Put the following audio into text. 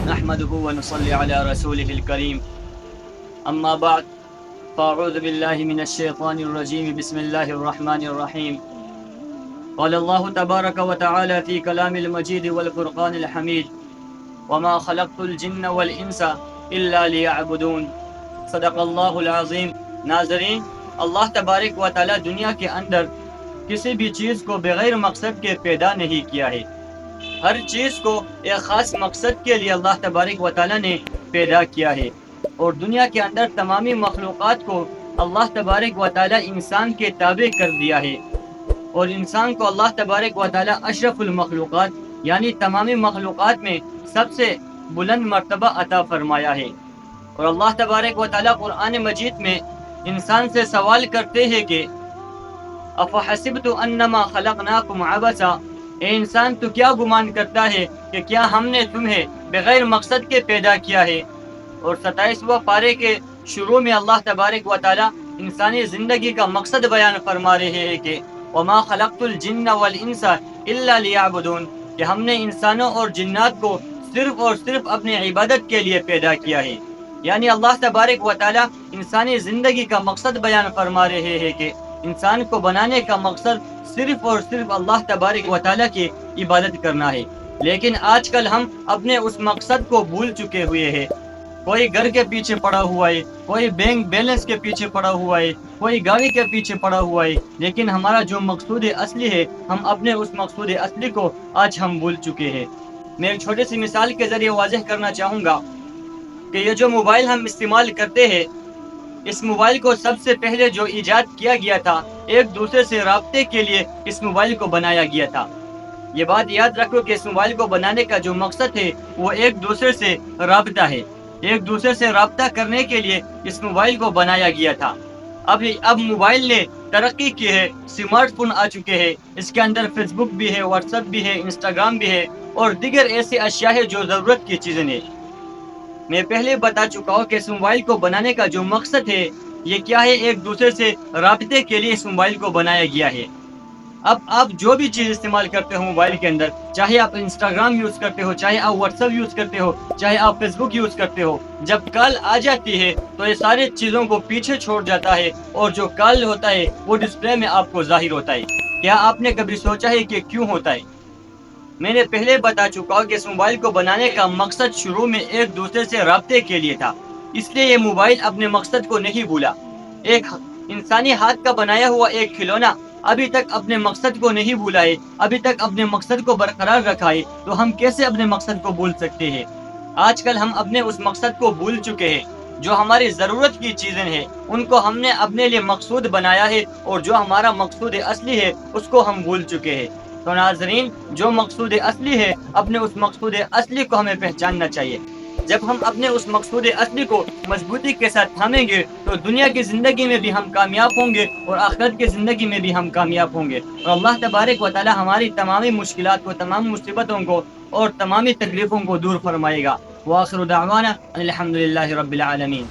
نحمده ونصلي على رسوله الكريم أما بعد فأعوذ بالله من الشيطان الرجيم بسم الله الرحمن الرحيم قال الله تبارك وتعالى في كلام المجيد والفرقان الحميد وما خلقت الجن والإنس إلا ليعبدون صدق اللہ العظیم۔ ناظرین، اللہ تبارک و تعالی دنیا کے اندر کسی بھی چیز کو بغیر مقصد کے پیدا نہیں کیا ہے۔ ہر چیز کو ایک خاص مقصد کے لیے اللہ تبارک و تعالی نے پیدا کیا ہے، اور دنیا کے اندر تمامی مخلوقات کو اللہ تبارک و تعالی انسان کے تابع کر دیا ہے، اور انسان کو اللہ تبارک و تعالی اشرف المخلوقات یعنی تمامی مخلوقات میں سب سے بلند مرتبہ عطا فرمایا ہے۔ اور اللہ تبارک و تعالی قرآن مجید میں انسان سے سوال کرتے ہیں کہ افحسبت انما خلقناکم عبثا، اے انسان تو کیا گمان کرتا ہے کہ کیا ہم نے تمہیں بغیر مقصد کے پیدا کیا ہے۔ اور 27واں پارے کے شروع میں اللہ تبارک و تعالی انسانی زندگی کا مقصد بیان فرما رہے ہیں کہ وما خلقت الجن والانس الا لیعبدون، کہ ہم نے انسانوں اور جنات کو صرف اور صرف اپنی عبادت کے لیے پیدا کیا ہے۔ یعنی اللہ تبارک و تعالی انسانی زندگی کا مقصد بیان فرما رہے ہیں کہ انسان کو بنانے کا مقصد صرف اور صرف اللہ تبارک و تعالی کی عبادت کرنا ہے۔ لیکن آج کل ہم اپنے اس مقصد کو بھول چکے ہوئے ہیں۔ کوئی گھر کے پیچھے پڑا ہوا ہے، کوئی بینک بیلنس کے پیچھے پڑا ہوا ہے، کوئی گاڑی کے پیچھے پڑا ہوا ہے، لیکن ہمارا جو مقصود اصلی ہے، ہم اپنے اس مقصود اصلی کو آج ہم بھول چکے ہیں۔ میں ایک چھوٹی سی مثال کے ذریعے واضح کرنا چاہوں گا کہ یہ جو موبائل ہم استعمال کرتے ہیں، اس موبائل کو سب سے پہلے جو ایجاد کیا گیا تھا، ایک دوسرے سے رابطے کے لیے اس موبائل کو بنایا گیا تھا۔ یہ بات یاد رکھو کہ اس موبائل کو بنانے کا جو مقصد ہے وہ ایک دوسرے سے رابطہ ہے، ایک دوسرے سے رابطہ کرنے کے لیے اس موبائل کو بنایا گیا تھا۔ اب موبائل نے ترقی کی ہے، اسمارٹ فون آ چکے ہیں، اس کے اندر فیس بک بھی ہے، واٹس ایپ بھی ہے، انسٹاگرام بھی ہے، اور دیگر ایسے اشیاء ہے جو ضرورت کی چیزیں ہیں۔ میں پہلے بتا چکا ہوں کہ اس موبائل کو بنانے کا جو مقصد ہے یہ کیا ہے، ایک دوسرے سے رابطے کے لیے اس موبائل کو بنایا گیا ہے۔ اب آپ جو بھی چیز استعمال کرتے ہو موبائل کے اندر، چاہے آپ انسٹاگرام یوز کرتے ہو، چاہے آپ واٹس ایپ یوز کرتے ہو، چاہے آپ فیس بک یوز کرتے ہو، جب کال آ جاتی ہے تو یہ ساری چیزوں کو پیچھے چھوڑ جاتا ہے، اور جو کال ہوتا ہے وہ ڈسپلے میں آپ کو ظاہر ہوتا ہے۔ کیا آپ نے کبھی سوچا ہے کہ کیوں ہوتا ہے؟ میں نے پہلے بتا چکا ہوں کہ اس موبائل کو بنانے کا مقصد شروع میں ایک دوسرے سے رابطے کے لیے تھا، اس لیے یہ موبائل اپنے مقصد کو نہیں بھولا۔ ایک انسانی ہاتھ کا بنایا ہوا ایک کھلونا ابھی تک اپنے مقصد کو نہیں بھولا ہے، ابھی تک اپنے مقصد کو برقرار رکھا ہے، تو ہم کیسے اپنے مقصد کو بھول سکتے ہیں؟ آج کل ہم اپنے اس مقصد کو بھول چکے ہیں۔ جو ہماری ضرورت کی چیزیں ہیں ان کو ہم نے اپنے لیے مقصود بنایا ہے، اور جو ہمارا مقصود اصلی ہے اس کو ہم بھول چکے ہیں۔ تو ناظرین، جو مقصود اصلی ہے، اپنے اس مقصود اصلی کو ہمیں پہچاننا چاہیے۔ جب ہم اپنے اس مقصود اصلی کو مضبوطی کے ساتھ تھامیں گے تو دنیا کی زندگی میں بھی ہم کامیاب ہوں گے، اور آخرت کی زندگی میں بھی ہم کامیاب ہوں گے، اور اللہ تبارک و تعالی ہماری تمامی مشکلات کو، تمام مصیبتوں کو اور تمامی تکلیفوں کو دور فرمائے گا۔ وآخر دعوانا الحمد للہ رب العالمین۔